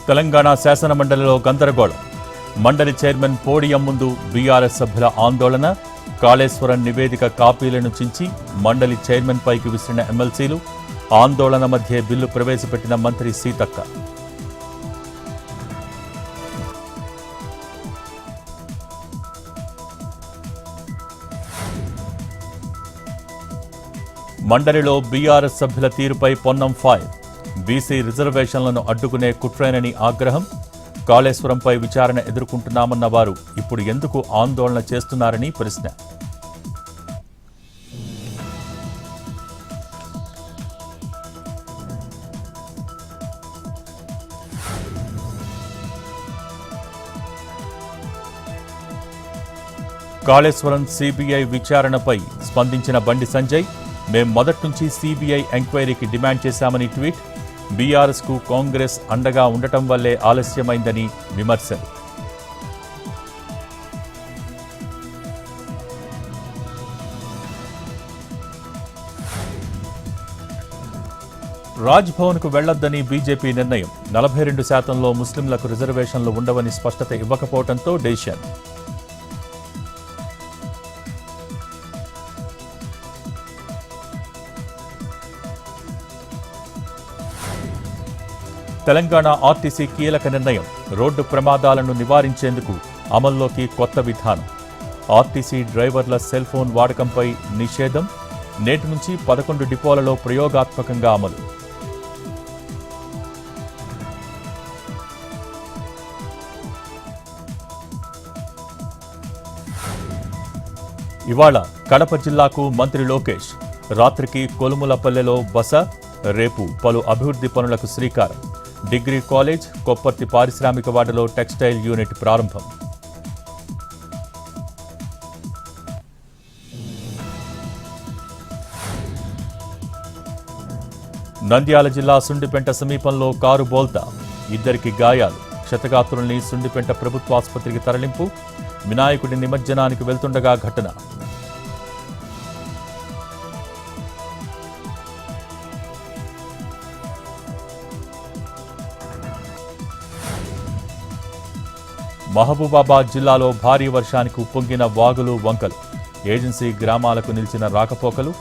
తెలంగాణ శాసనమండలిలో గందరగోళం. మండలి chairman podium ముందు బీఆర్ఎస్ సభ్యుల ఆందోళన. కాళేశ్వరం నివేదిక కాపీలను చించి మండలి చైర్మన్ పైకి విసిరిన ఎమ్మెల్సీలు. ఆందోళన మధ్య బిల్లు ప్రవేశపెట్టిన మంత్రి సీతక్క. మండలిలో బీఆర్ఎస్ సభ్యుల తీరుపై పొన్నం ఫైర్. బీసీ రిజర్వేషన్లను అడ్డుకునే కుట్రేనని ఆగ్రహం. కాళేశ్వరంపై విచారణ ఎదుర్కొంటున్నామన్న వారు ఇప్పుడు ఎందుకు ఆందోళన చేస్తున్నారని ప్రశ్న. కాళేశ్వరం సీబీఐ విచారణపై స్పందించిన బండి సంజయ్, మేం మొదటి నుంచి సీబీఐ ఎంక్వైరీకి డిమాండ్ చేశామని ట్వీట్. బీఆర్ఎస్కు కాంగ్రెస్ అండగా ఉండటం వల్లే ఆలస్యమైందని విమర్శలు. రాజ్భవన్కు వెళ్లొద్దని బీజేపీ నిర్ణయం. 42% ముస్లింలకు రిజర్వేషన్లు ఉండవని స్పష్టత ఇవ్వకపోవడంతో డెసిషన్. తెలంగాణ ఆర్టీసీ కీలక నిర్ణయం. రోడ్డు ప్రమాదాలను నివారించేందుకు అమల్లోకి కొత్త విధానం. ఆర్టీసీ డ్రైవర్ల సెల్ ఫోన్ వాడకంపై నిషేధం. నేటి నుంచి 11 డిపోలలో ప్రయోగాత్మకంగా అమలు. ఇవాళ కడప జిల్లాకు మంత్రి లోకేష్. రాత్రికి కొలుములపల్లెలో బస. రేపు పలు అభివృద్ధి పనులకు శ్రీకారం. డిగ్రీ కాలేజ్, కొప్పర్తి పారిశ్రామిక వాడలో టెక్స్టైల్ యూనిట్ ప్రారంభం. నంద్యాల జిల్లా సుండిపెంట సమీపంలో కారు బోల్తా. 2 గాయాలు. క్షతగాత్రుల్ని సుండిపెంట ప్రభుత్వాసుపత్రికి తరలింపు. వినాయకుడి నిమజ్జనానికి వెళ్తుండగా ఘటన. మహబూబాబాద్ జిల్లాలో భారీ వర్షానికి ఉప్పొంగిన వాగులు, వంకలు. ఏజెన్సీ గ్రామాలకు నిలిచిన రాకపోకలు.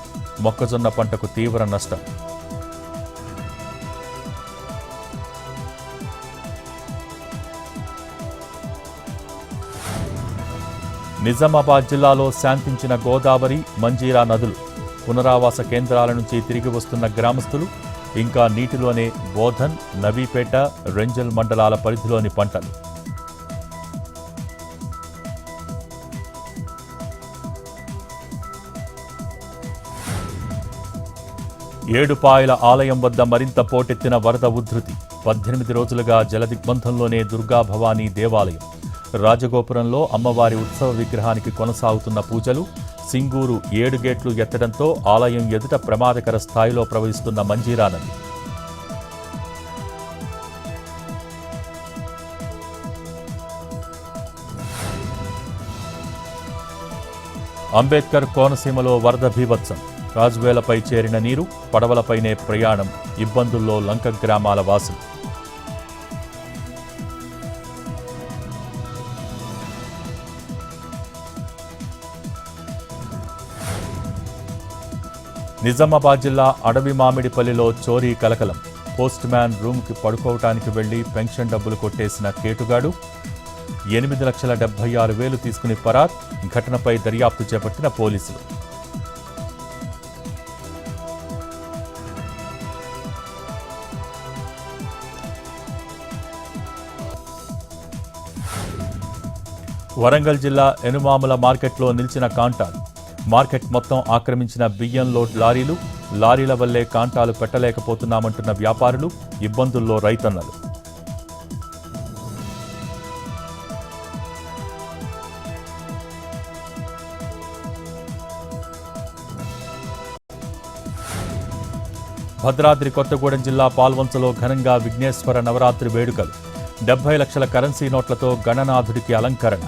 మొక్కజొన్న పంటకు తీవ్ర నష్టం. నిజామాబాద్ జిల్లాలో శాంతించిన గోదావరి, మంజీరా నదులు. పునరావాస కేంద్రాల నుంచి తిరిగి వస్తున్న గ్రామస్తులు. ఇంకా నీటిలోనే బోధన్, నవీపేట, రెంజల్ మండలాల పరిధిలోని పంటలు. ఏడుపాయల ఆలయం వద్ద మరింత పోటెత్తిన వరద ఉధృతి. 18 రోజులుగా జలదిగ్బంధంలోనే దుర్గా భవానీ దేవాలయం. రాజగోపురంలో అమ్మవారి ఉత్సవ విగ్రహానికి కొనసాగుతున్న పూజలు. సింగూరు 7 గేట్లు ఎత్తడంతో ఆలయం ఎదుట ప్రమాదకర స్థాయిలో ప్రవహిస్తున్న మంజీరా నది. అంబేద్కర్ కోనసీమలో వరద బీభత్సం. రాజువేలపై చేరిన నీరు. పడవలపైనే ప్రయాణం. ఇబ్బందుల్లో లంక గ్రామాల వాసులు. నిజామాబాద్ జిల్లా అడవి మామిడిపల్లిలో చోరీ కలకలం. పోస్ట్ మ్యాన్ రూమ్కి పడుకోవటానికి వెళ్లి పెన్షన్ డబ్బులు కొట్టేసిన కేటుగాడు. 8,76,000 తీసుకుని పరార్. ఘటనపై దర్యాప్తు చేపట్టిన పోలీసులు. వరంగల్ జిల్లా ఎనుమాముల మార్కెట్లో నిలిచిన కాంటాలు. మార్కెట్ మొత్తం ఆక్రమించిన బియ్యం లోడ్ లారీలు. లారీల వల్లే కాంటాలు పెట్టలేకపోతున్నామంటున్న వ్యాపారులు. ఇబ్బందుల్లో రైతన్నలు. భద్రాద్రి కొత్తగూడెం జిల్లా పాల్వంచలో ఘనంగా విఘ్నేశ్వర నవరాత్రి వేడుకలు. 70 లక్షల కరెన్సీ నోట్లతో గణనాథుడికి అలంకరణ.